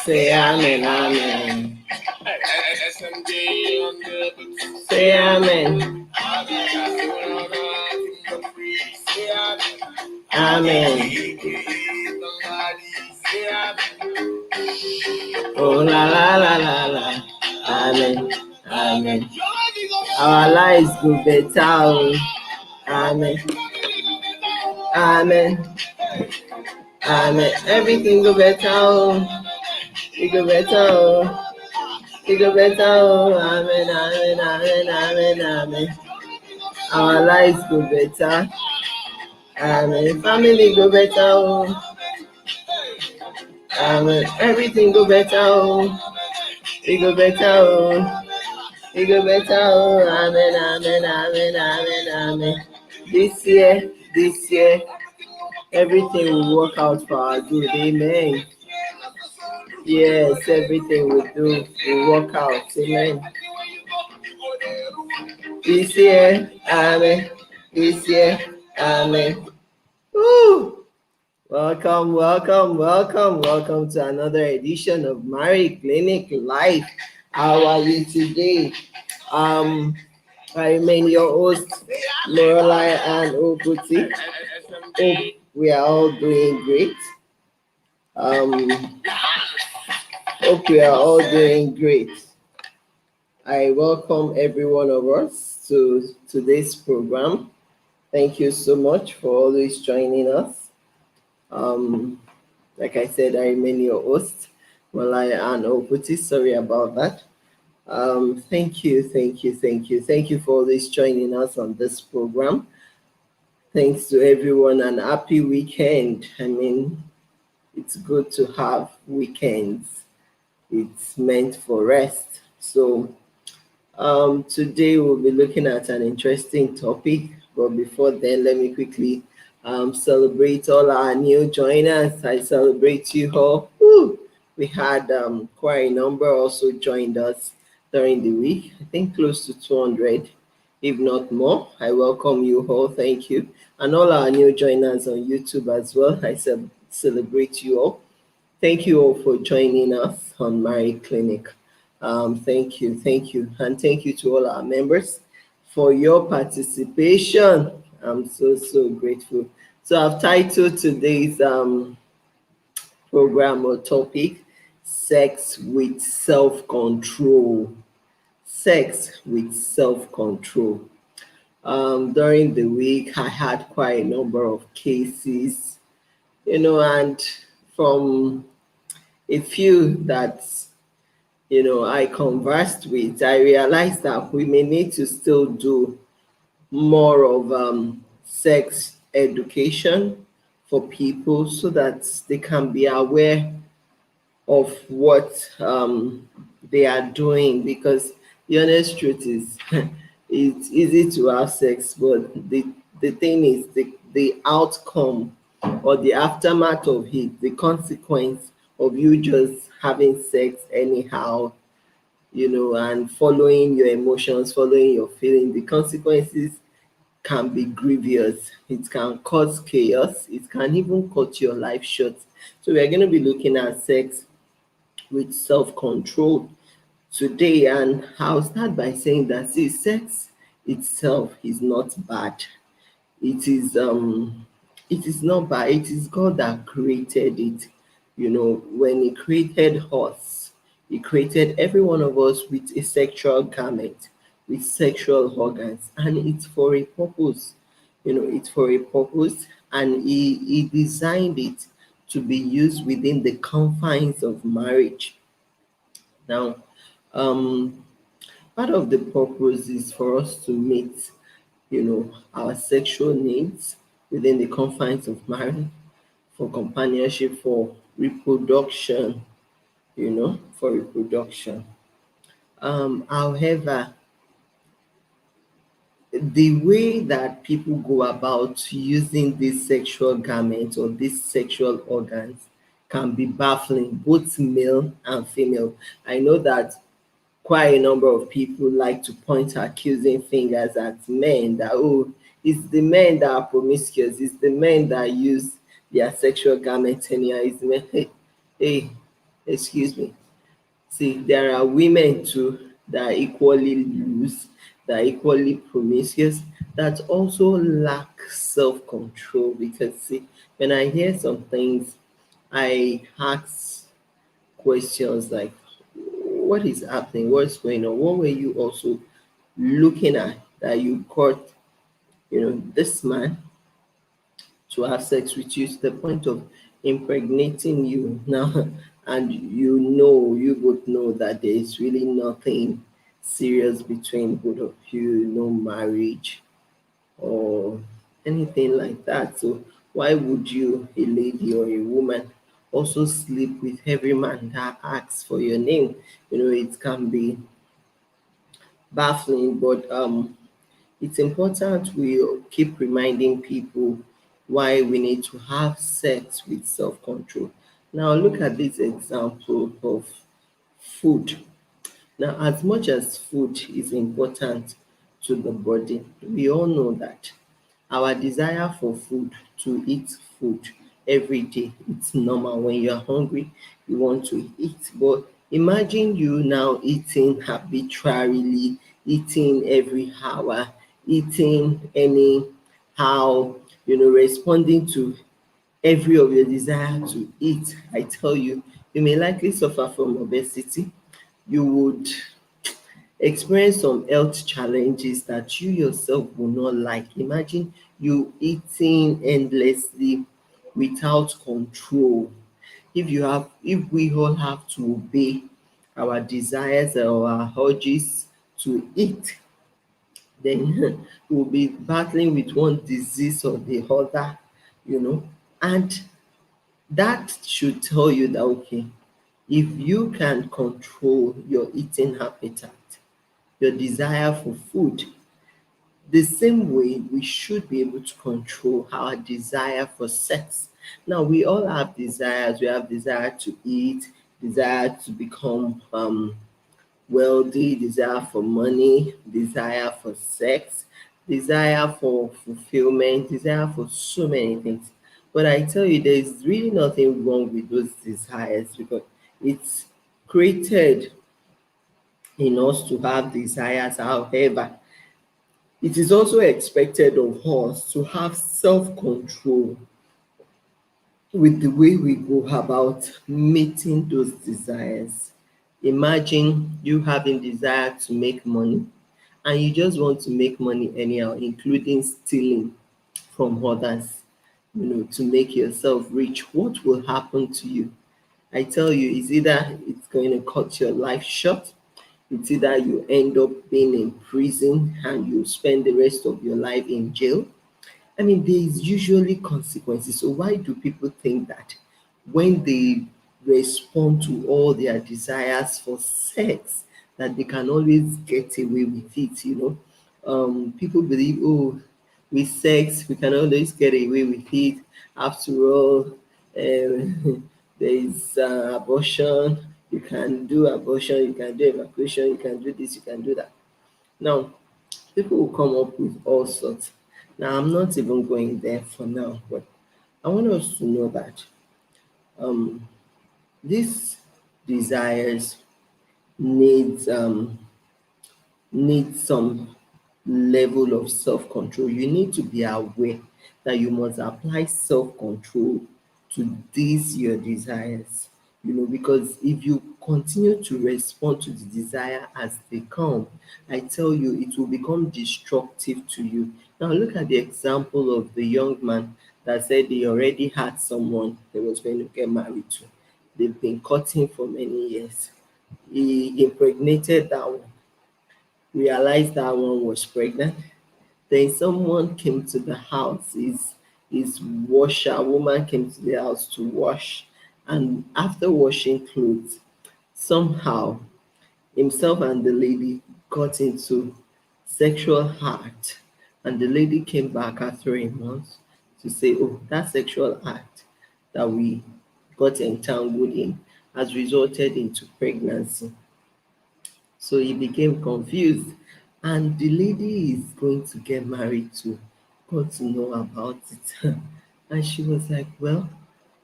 Say amen, amen. Say amen. Amen. Oh la la la la la. Amen. Amen. Our lives go better. Oh. Amen. Amen. Amen. Everything go better. Oh. It go better. Oh. It go better. Oh. Amen. Amen. Amen. Amen. Amen. Our lives go better. Amen. Family go better. Oh. Amen. Everything go better. Oh. It go better. Oh. It go better. Oh. Amen. Amen. Amen. Amen. Amen. This year, everything will work out for our good. Amen. Yes, everything we do will work out. Amen. This year, amen. This year, amen. Woo! Welcome, welcome, welcome, welcome to another edition of Marriage Clinic Live. How are you today? I remain your host, Lorelai and Obuti. Hope we are all doing great. Hope we are all doing great. I welcome every one of us to today's program. Thank you so much for always joining us. Like I said, I remain your host, Malaya and Obuti. Sorry about that. Thank you for always joining us on this program. Thanks to everyone and happy weekend. I mean, it's good to have weekends. It's meant for rest. So today we'll be looking at an interesting topic. But before then, let me quickly celebrate all our new joiners. I celebrate you all. Woo! We had quite a number also joined us during the week. I think close to 200, if not more. I welcome you all. Thank you. And all our new joiners on YouTube as well. I celebrate you all. Thank you all for joining us on Marriage Clinic. Thank you. And thank you to all our members for your participation. I'm so grateful. So I've titled today's program or topic, Sex with Self-Control. Sex with Self-Control. During the week, I had quite a number of cases, and from a few that, I conversed with, I realized that we may need to still do more of sex education for people so that they can be aware of what they are doing, because the honest truth is it's easy to have sex, but the thing is the outcome or the aftermath of it, the consequence of you just having sex anyhow, and following your emotions, following your feelings, the consequences can be grievous. It can cause chaos. It can even cut your life short. So we're going to be looking at sex with self-control today, and I'll start by saying that sex itself is not bad. It is not bad. It is God that created it. When He created us, He created every one of us with a sexual garment, with sexual organs, and it's for a purpose. It's for a purpose, and He designed it to be used within the confines of marriage. Now, part of the purpose is for us to meet, our sexual needs within the confines of marriage, for companionship, for reproduction, for reproduction. However, the way that people go about using these sexual garments or these sexual organs can be baffling, both male and female. I know that quite a number of people like to point accusing fingers at men that, oh, it's the men that are promiscuous, it's the men that use their sexual garments anyhow. Hey, excuse me. See, there are women too that are equally loose, that are equally promiscuous, that also lack self-control. Because see, when I hear some things, I ask questions like, what is happening? What's going on? What were you also looking at that you caught, this man to have sex with you to the point of impregnating you now? And you both know that there is really nothing serious between both of you, no marriage or anything like that. So why would you, a lady or a woman, also sleep with every man that asks for your name? It can be baffling, but it's important we keep reminding people why we need to have sex with self-control. Now look at this example of food. Now, as much as food is important to the body, we all know that our desire for food, to eat food every day, it's normal. When you are hungry, you want to eat. But imagine you now eating arbitrarily, eating every hour, eating anyhow, responding to every of your desire to eat. I tell you, you may likely suffer from obesity. You would experience some health challenges that you yourself will not like. Imagine you eating endlessly without control. If we all have to obey our desires or our urges to eat, then we'll be battling with one disease or the other, and that should tell you that, okay, if you can control your eating appetite, your desire for food, the same way we should be able to control our desire for sex. Now, we all have desires. We have desire to eat, desire to become wealthy, desire for money, desire for sex, desire for fulfillment, desire for so many things. But I tell you, there's really nothing wrong with those desires, because it's created in us to have desires. However, it is also expected of us to have self-control with the way we go about meeting those desires. Imagine you having desire to make money, and you just want to make money anyhow, including stealing from others, to make yourself rich. What will happen to you? I tell you, it's either it's going to cut your life short, it's either you end up being in prison and you spend the rest of your life in jail. I mean, there is usually consequences. So why do people think that when they respond to all their desires for sex, that they can always get away with it? People believe, oh, with sex we can always get away with it. After all, there is abortion. You can do abortion. You can do evacuation. You can do this. You can do that. Now, people will come up with all sorts. Now, I'm not even going there for now, but I want us to know that um, these desires needs need some level of self-control. You need to be aware that you must apply self-control to these your desires. Because if you continue to respond to the desire as they come, I tell you, it will become destructive to you. Now look at the example of the young man that said he already had someone he was going to get married to. They've been courting for many years. He impregnated that one, realized that one was pregnant. Then someone came to the house, his washer woman came to the house to wash. And after washing clothes, somehow himself and the lady got into sexual act. And the lady came back after a month to say, oh, that sexual act that we got entangled in has resulted into pregnancy. So he became confused. And the lady is going to get married to got to know about it. And she was like, well,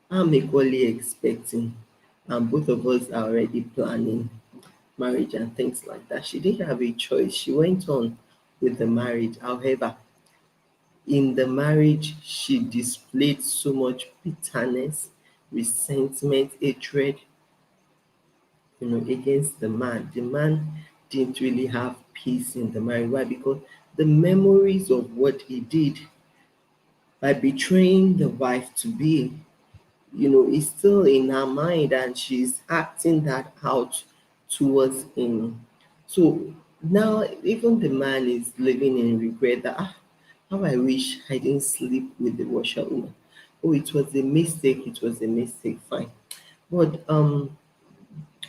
I'm equally expecting, and both of us are already planning marriage and things like that. She didn't have a choice. She went on with the marriage. However, in the marriage, she displayed so much bitterness, resentment, hatred, against the man. The man didn't really have peace in the marriage. Why? Because the memories of what he did by betraying the wife to be, is still in her mind, and she's acting that out towards him. So now even the man is living in regret that, how I wish I didn't sleep with the washerwoman. Oh, it was a mistake, fine. But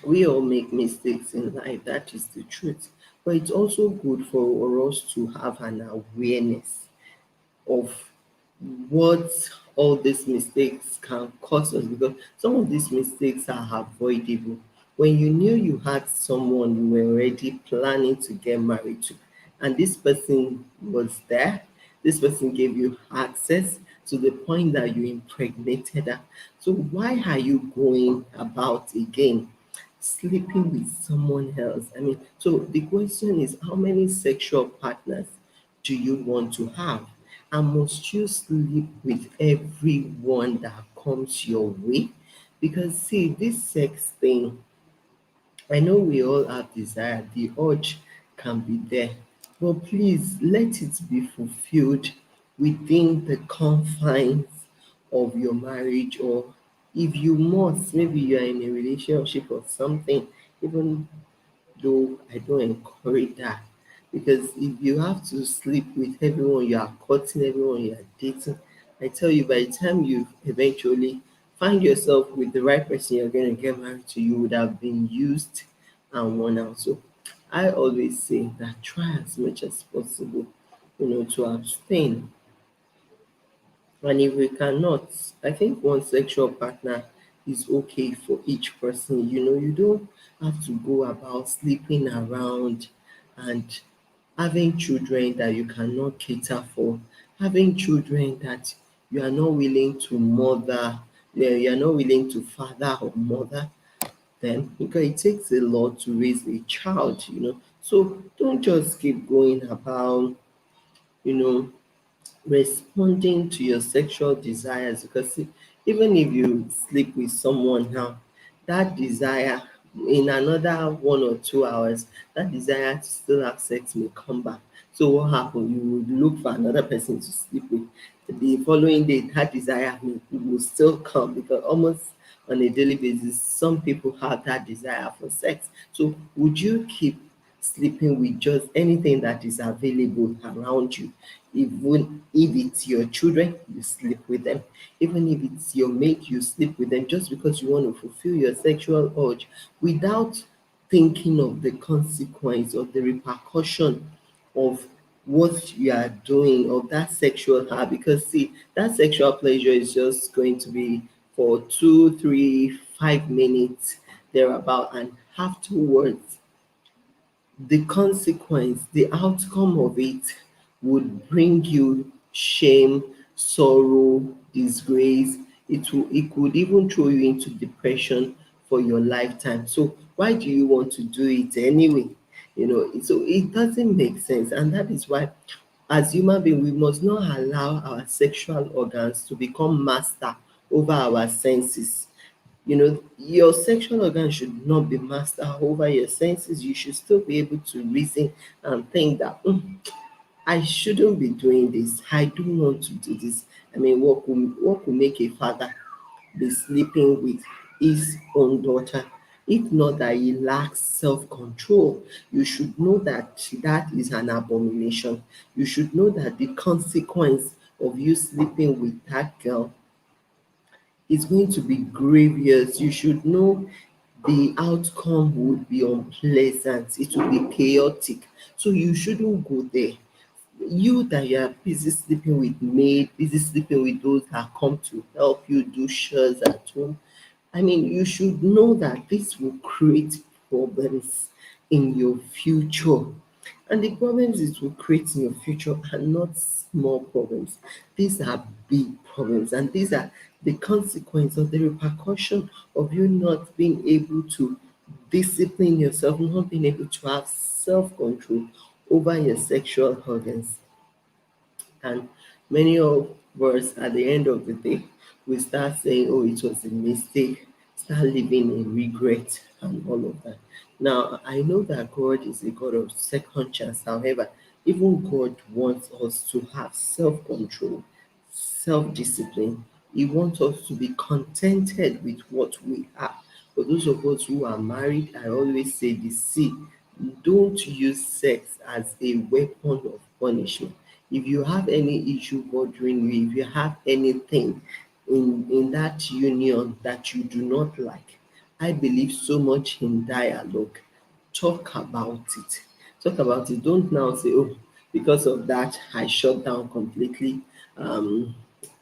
we all make mistakes in life, that is the truth. But it's also good for us to have an awareness of what all these mistakes can cause us, because some of these mistakes are avoidable. When you knew you had someone you were already planning to get married to, and this person was there, this person gave you access to the point that you impregnated her. So why are you going about again sleeping with someone else? I mean, so the question is, how many sexual partners do you want to have? And must you sleep with everyone that comes your way? Because see, this sex thing, I know we all have desire, the urge can be there, but please let it be fulfilled within the confines of your marriage. Or if you must, maybe you are in a relationship or something, even though I don't encourage that. Because if you have to sleep with everyone you are courting, everyone you are dating, I tell you, by the time you eventually find yourself with the right person you're going to get married to, you would have been used and worn out. So I always say that try as much as possible, to abstain. And if we cannot, I think one sexual partner is okay for each person. You don't have to go about sleeping around and having children that you cannot cater for, having children that you are not willing to mother, you are not willing to father or mother them, because it takes a lot to raise a child. So don't just keep going about, you know, responding to your sexual desires, because even if you sleep with someone now, that desire in another 1 or 2 hours, that desire to still have sex may come back. So what happens? You would look for another person to sleep with. The following day, that desire will still come, because almost on a daily basis, some people have that desire for sex. So would you keep sleeping with just anything that is available around you? Even if it's your children, you sleep with them. Even if it's your mate, you sleep with them, just because you want to fulfill your sexual urge without thinking of the consequence or the repercussion of what you are doing, of that sexual high. Because see, that sexual pleasure is just going to be for 2, 3, 5 minutes thereabout, and afterwards the consequence, the outcome of it would bring you shame, sorrow, disgrace. It could even throw you into depression for your lifetime. So why do you want to do it anyway? So it doesn't make sense. And that is why, as human beings, we must not allow our sexual organs to become master over our senses. Your sexual organ should not be master over your senses. You should still be able to reason and think that, I shouldn't be doing this. I don't want to do this. I mean, what could make a father be sleeping with his own daughter? If not that he lacks self-control, you should know that that is an abomination. You should know that the consequence of you sleeping with that girl is going to be grievous. You should know the outcome would be unpleasant. It will be chaotic. So you shouldn't go there. You that you are busy sleeping with maid, busy sleeping with those that come to help you do chores at home. I mean, you should know that this will create problems in your future. And the problems it will create in your future are not small problems. These are big problems, and these are the consequence of the repercussion of you not being able to discipline yourself, not being able to have self control over your sexual organs. And many of us at the end of the day, we start saying, oh, it was a mistake, start living in regret and all of that. Now, I know that God is a God of second chance. However, even God wants us to have self control, self discipline. He wants us to be contented with what we have. For those of us who are married, I always say this: see, don't use sex as a weapon of punishment. If you have any issue bothering you, if you have anything in that union that you do not like, I believe so much in dialogue. Talk about it. Talk about it. Don't now say, oh, because of that, I shut down completely. Um,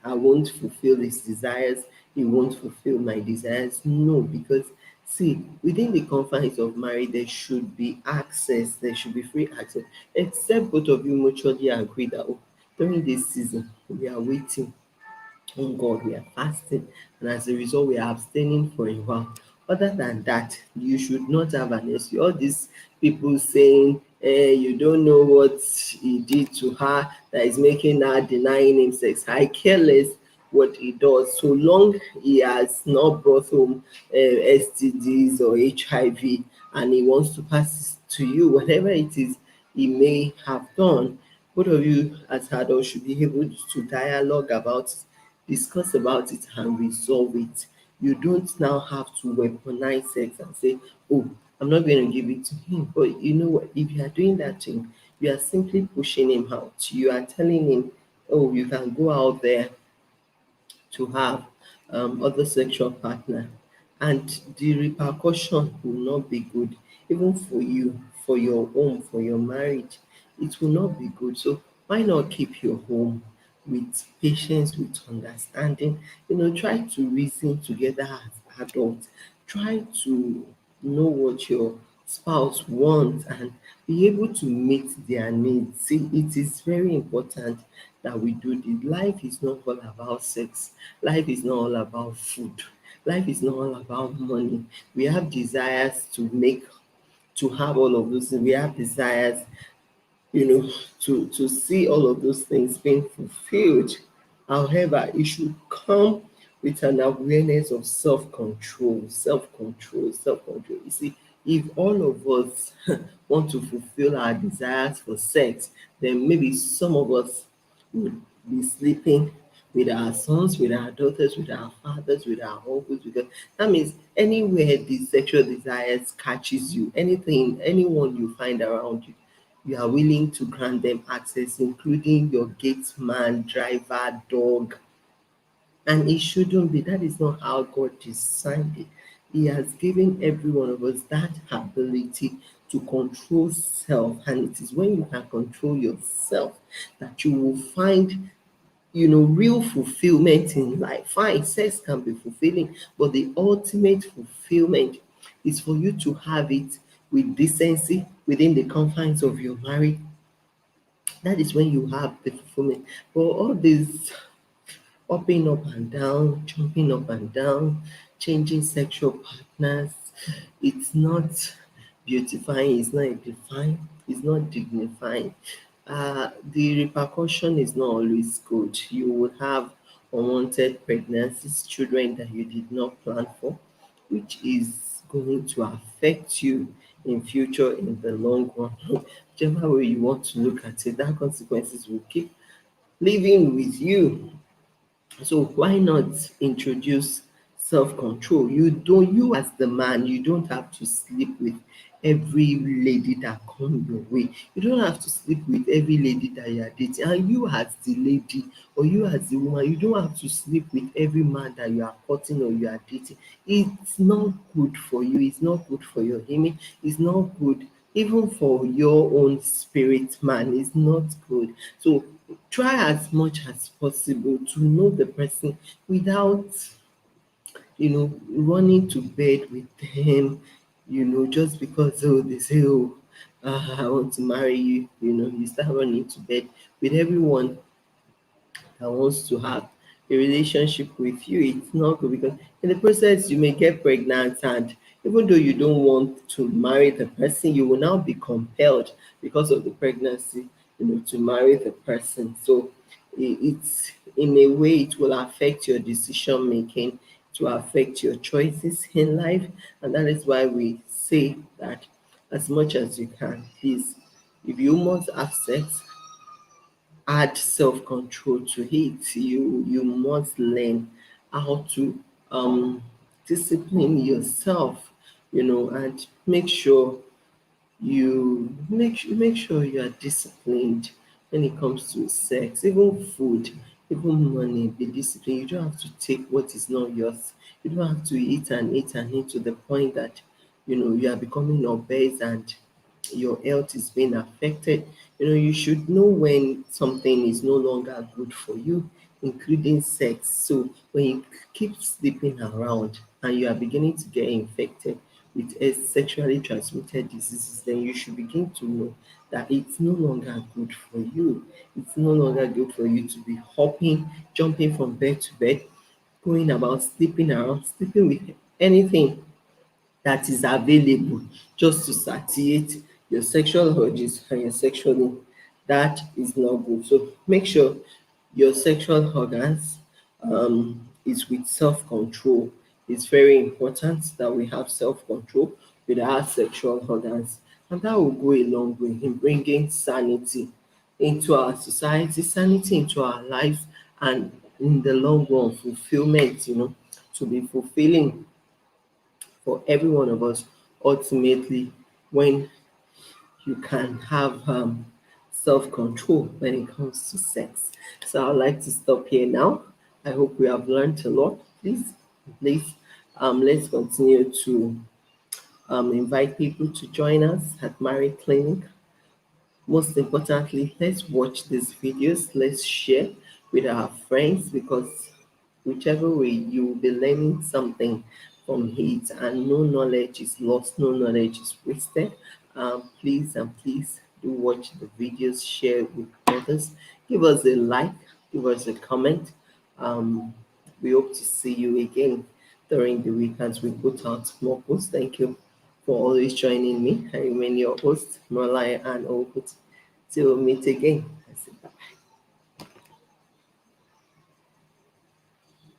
I won't fulfill his desires. He won't fulfill my desires. No, because see, within the confines of marriage, there should be access. There should be free access, except both of you mutually agree that, oh, during this season, we are waiting on God, we are fasting, and as a result, we are abstaining for a while. Other than that, you should not have an excuse. All these people saying, you don't know what he did to her that is making her denying him sex. I care less what he does, so long he has not brought home STDs or HIV and he wants to pass it to you, whatever it is he may have done. Both of you as adults should be able to dialogue about it, discuss about it and resolve it. You don't now have to weaponize sex and say, oh, I'm not going to give it to him. But you know what? If you are doing that thing, you are simply pushing him out. You are telling him, oh, you can go out there to have other sexual partner, and the repercussion will not be good, even for you, for your home, for your marriage. It will not be good. So why not keep your home with patience, with understanding? Try to reason together as adults. Try to know what your spouse wants and be able to meet their needs. See, it is very important that we do this. Life is not all about sex. Life is not all about food. Life is not all about money. We have desires to have all of those things. We have desires to see all of those things being fulfilled. However, it should come with an awareness of self-control, self-control, self-control. You see, if all of us want to fulfill our desires for sex, then maybe some of us would be sleeping with our sons, with our daughters, with our fathers, with our uncles, because that means anywhere the sexual desires catches you, anyone you find around you, you are willing to grant them access, including your gate man, driver, dog. And it shouldn't be. That is not how God designed it. He has given every one of us that ability to control self. And it is when you can control yourself that you will find real fulfillment in life. Fine, sex can be fulfilling, but the ultimate fulfillment is for you to have it with decency within the confines of your marriage. That is when you have the fulfillment. But all this hopping up and down, jumping up and down, changing sexual partners, it's not beautifying, it's not edifying, it's not dignifying. The repercussion is not always good. You will have unwanted pregnancies, children that you did not plan for, which is going to affect you in future in the long run. Whichever way you want to look at it, that consequences will keep living with you. So why not introduce self-control? You as the man, you don't have to sleep with every lady that come your way. You don't have to sleep with every lady that you are dating. And you as the lady or you as the woman, you don't have to sleep with every man that you are courting or you are dating. It's not good for you. It's not good for your image. It's not good even for your own spirit, man. It's not good. So try as much as possible to know the person without running to bed with them, just because, oh, they say, oh, I want to marry you. You know, you start running to bed with everyone that wants to have a relationship with you. It's not good because in the process you may get pregnant, and even though you don't want to marry the person, you will now be compelled because of the pregnancy, you know, to marry the person. So it's in a way it will affect your decision making, to affect your choices in life, and that is why we say that as much as you can, please, if you must have sex, add self-control to it. You must learn how to discipline yourself, you know, and make sure make sure you are disciplined when it comes to sex, even food, even money. Be disciplined. You don't have to take what is not yours. You don't have to eat and eat and eat to the point that you know you are becoming obese and your health is being affected. You know, you should know when something is no longer good for you, including sex. So when you keep sleeping around and you are beginning to get infected with sexually transmitted diseases, then you should begin to know that it's no longer good for you. It's no longer good for you to be hopping, jumping from bed to bed, going about sleeping around, sleeping with anything that is available just to satiate your sexual urges and your sexual need. That is not good. So make sure your sexual organs is with self-control. It's very important that we have self-control with our sexual organs, and that will go a long way in bringing sanity into our society, sanity into our lives, and in the long run, fulfillment, you know, to be fulfilling for every one of us ultimately when you can have self-control when it comes to sex. So I'd like to stop here now. I hope we have learned a lot. Please, let's continue to invite people to join us at Married Clinic. Most importantly, let's watch these videos, let's share with our friends, because whichever way you will be learning something from it, and no knowledge is lost, no knowledge is wasted. Please and please do watch the videos, share with others, give us a like, give us a comment. Um, we hope to see you again during the week as we put out more posts. Thank you for always joining me. I remain your host, Malaya and Okut. Till we meet again. I say bye.